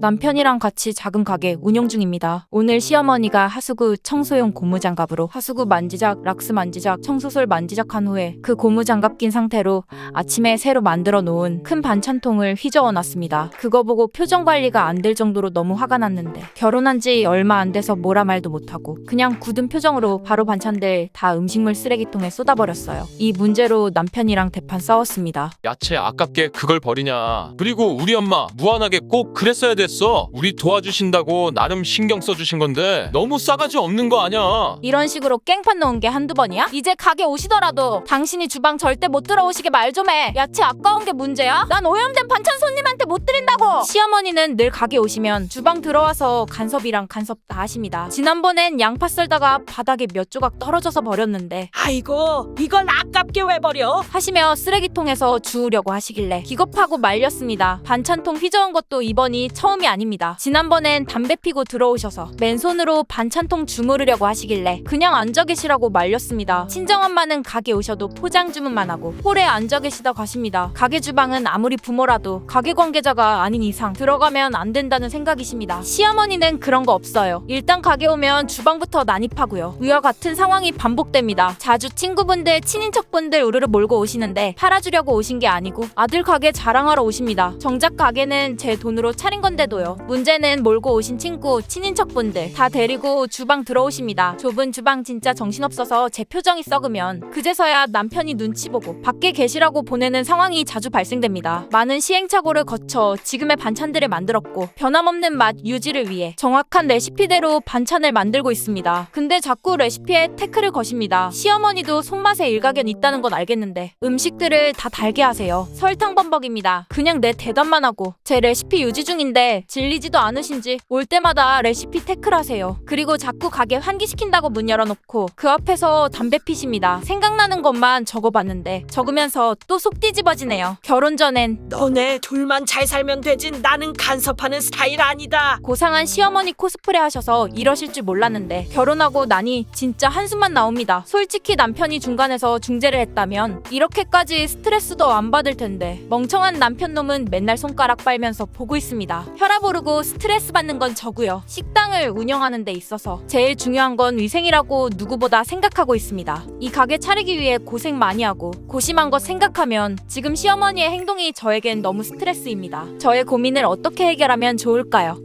남편이랑 같이 작은 가게 운영 중입니다. 오늘 시어머니가 하수구 청소용 고무장갑으로 하수구 만지작, 락스 만지작, 청소솔 만지작한 후에 그 고무장갑 낀 상태로 아침에 새로 만들어 놓은 큰 반찬통을 휘저어 놨습니다. 그거 보고 표정 관리가 안 될 정도로 너무 화가 났는데 결혼한 지 얼마 안 돼서 뭐라 말도 못하고 그냥 굳은 표정으로 바로 반찬들 다 음식물 쓰레기통에 쏟아버렸어요. 이 문제로 남편이랑 대판 싸웠습니다. 야채 아깝게 그걸 버리냐. 그리고 우리 엄마 무한하게 꼭 그랬어야 됐어. 우리 도와주신다고 나름 신경 써주신 건데 너무 싸가지 없는 거 아냐. 이런 식으로 깽판 넣은 게 한두 번이야? 이제 가게 오시더라도 당신이 주방 절대 못 들어오시게 말 좀 해. 야채 아까운 게 문제야? 난 오염된 반찬 손님한테 못 드린다고. 시어머니는 늘 가게 오시면 주방 들어와서 간섭이랑 간섭 다 하십니다. 지난번엔 양파 썰다가 바닥에 몇 조각 떨어져서 버렸는데 아이고, 이걸 아깝게 왜 버려? 하시며 쓰레기통에서 주우려고 하시길래 기겁하고 말렸습니다. 반찬통 휘저은 것도 이번이 처음이 아닙니다. 지난번엔 담배 피고 들어오셔서 맨손으로 반찬통 주무르려고 하시길래 그냥 앉아 계시라고 말렸습니다. 친정엄마는 가게 오셔도 포장 주문만 하고 홀에 앉아 계시다 가십니다. 가게 주방은 아무리 부모라도 가게 관계자가 아닌 이상 들어가면 안 된다는 생각이십니다. 시어머니는 그런 거 없어요. 일단 가게 오면 주방부터 난입하고요. 위와 같은 상황이 반복됩니다. 자주 친구분들, 친인척분들 우르르 몰고 오시는데 팔아주려고 오신 게 아니고 아들 가게 자랑하러 오십니다. 정작 가게는 제 돈으로 차린 건데도요. 문제는 몰고 오신 친구, 친인척분들 다 데리고 주방 들어오십니다. 좁은 주방 진짜 정신없어서 제 표정이 썩으면 그제서야 남편이 눈치 보고 밖에 계시라고 보내는 상황이 자주 발생됩니다. 많은 시행착오를 거쳐 지금의 반찬들을 만들었고 변함없는 맛 유지를 위해 정확한 레시피대로 반찬을 만들고 있습니다. 근데 자꾸 레시피에 태클을 거십니다. 시어머니도 손맛에 일가견 있다는 건 알겠는데 음식들을 다 달게 하세요. 설탕 범벅입니다. 그냥 내 대답만 하고 제 레시피 유지 중인데 질리지도 않으신지 올 때마다 레시피 태클하세요. 그리고 자꾸 가게 환기시킨다고 문 열어놓고 그 앞에서 담배 피십니다. 생각나는 것만 적어봤는데 적으면서 또 속 뒤집어지네요. 결혼 전엔 너네 둘만 잘 살면 되지 나는 간섭하는 스타일 아니다. 고상한 시어머니 코스프레 하셔서 이러실 줄 몰랐는데 결혼하고 나니 진짜 한숨만 나옵니다. 솔직히 남편이 중간에서 중재를 했다면 이렇게까지 스트레스도 안 받을 텐데 멍청한 남편 놈은 맨날 손가락 빨면서 보고 있습니다. 혈압 오르고 스트레스 받는 건 저고요. 식당을 운영하는 데 있어서 제일 중요한 건 위생이라고 누구보다 생각하고 있습니다. 이 가게 차리기 위해 고생 많이 하고 고심한 것 생각하면 지금 시어머니의 행동이 저에겐 너무 스트레스입니다. 저의 고민을 어떻게 해결하면 좋을까요?